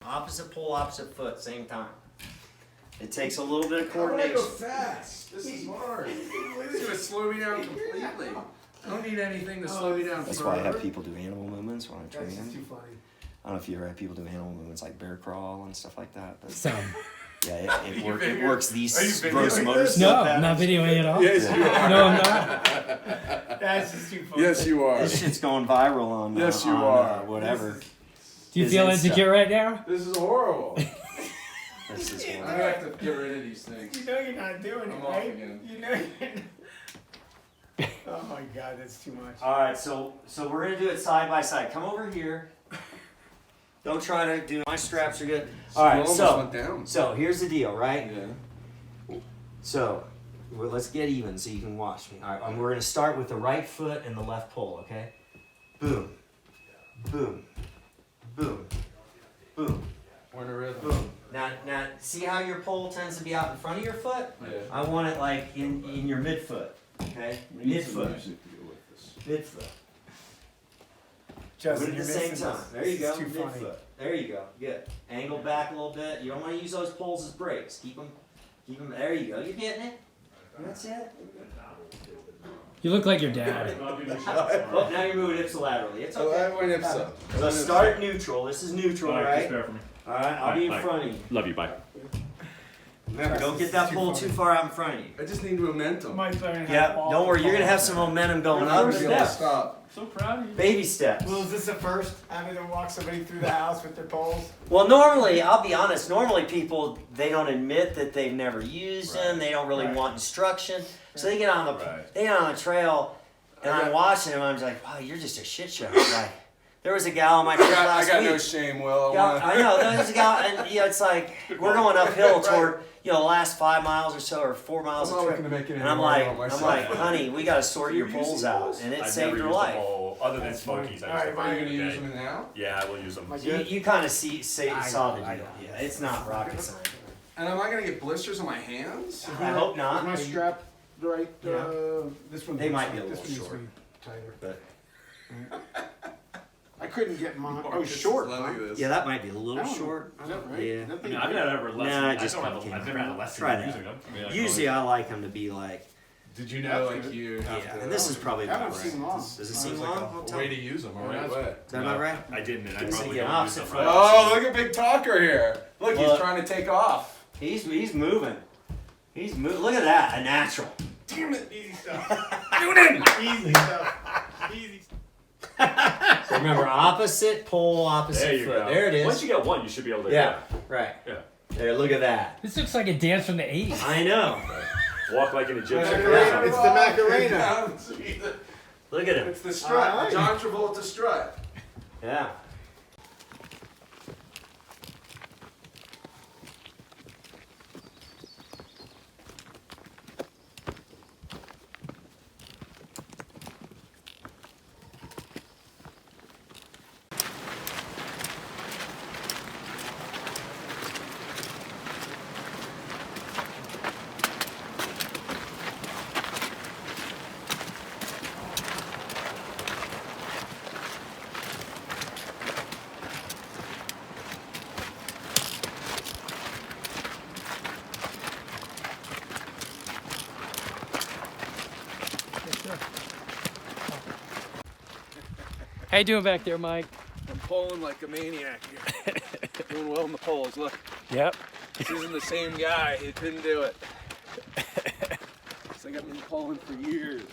Opposite pole, opposite foot, same time. It takes a little bit of coordination. I want to go fast. This is hard. It's going to slow me down completely. I don't need anything to slow me down. That's why I have people do animal movements when I'm training. That's too funny. I don't know if you ever have people do animal movements like bear crawl and stuff like that. But Some. yeah, it works these videoing gross motor this? stuff. No, I'm not videoing at all. Yes, you are. No, I'm not. That's just too funny. Yes, you are. This shit's going viral on Yes, you on, are. whatever. Do you His feel Insta. insecure right now? This is horrible. This is I horrible. have to get rid of these things. You know you're not doing I'm it, off right? again. You know you're not. Oh my God, that's too much. All right, so we're gonna do it side by side. Come over here. Don't try to do. My straps are good. All right, You almost so went down. so here's the deal, right? Yeah. So let's get even so you can watch me. All right, we're gonna start with the right foot and the left pole. Okay. Boom, boom, boom, boom, We're in a rhythm. boom. Now, see how your pole tends to be out in front of your foot? Yeah. I want it like in your midfoot. Okay. Midfoot. Midfoot. Justin, Put it at the you're same missing time. this. There you This go. is too funny. Midfoot. There you go. Good. Angle back a little bit. You don't want to use those poles as brakes. Keep them. There you go. You're getting it. That's it. You look like your dad. Oh, now you're moving ipsilaterally. It's Oh, okay. I went ipso. So start neutral. This is neutral, Just right? bear for me. All right. I'll be in Bye. front of you. Love you. Bye. Remember, don't get that pole too far out in front of you. I just need momentum. Mike's learning how to Yeah. fall Don't worry. You're gonna have off. some momentum going I'm up. not gonna be able to Steps. stop. So proud of you. Baby steps. Well, is this the first having to walk somebody through the house with their poles? Well, normally, I'll be honest, normally people, they don't admit that they've never used them, they don't really Right. want instruction, so they get on the trail, and I'm watching them, I'm just like, wow, you're just a shit show. Like, there was a gal on my trip I last got week. no shame, Will. I know, there's a gal, and it's like, we're going uphill toward, the last 5 miles or so, or 4 miles I'm of not trip, looking to make it and I'm anymore like, on myself. honey, we gotta sort your You're poles using out, those? and it I've saved never her used life. them all, other than Smokies. All right, Are you going to use them now? Yeah, I will use them. Am I You, good? you kind of saw the I deal. know. Yeah, it's not rocket science. And am I going to get blisters on my hands? I hope not. Is my strap right? Yeah. This one. They might be a this little one needs to short. be tighter. But I couldn't get mine. Oh, Marcus short. is Huh? loving this. yeah, that might be a little That one- short. Is that right? Yeah. That I thing mean, I've big? never had a lesson. Nah, I just don't have fucking I've never had a lesson try in that. using them. I mean, I Usually I like them to be like, Did you know, like, you have yeah, to... and this is probably That about one right. seemed long. Does it There's seem like long? a way to use them, or right way. Is that about right? I didn't, and I It's probably like don't an use them opposite right. Oh, look at Big Talker here. Look, Well, he's trying to take off. He's moving. Look at that, a natural. Damn it, easy stuff. Easy stuff. Easy. So remember, opposite pole, opposite There you foot. go. There it is. Once you get one, you should be able to. Yeah, right. Yeah. There, look at that. This looks like a dance from the 80s. I know. Walk like an Egyptian. Macarena. It's the Macarena. Look at him. It's the strut. I like John Travolta strut. Yeah. How you doing back there, Mike? I'm pulling like a maniac here. Doing well in the poles. Look, Yep. this isn't the same guy. He couldn't do it. It's like I've been pulling for years.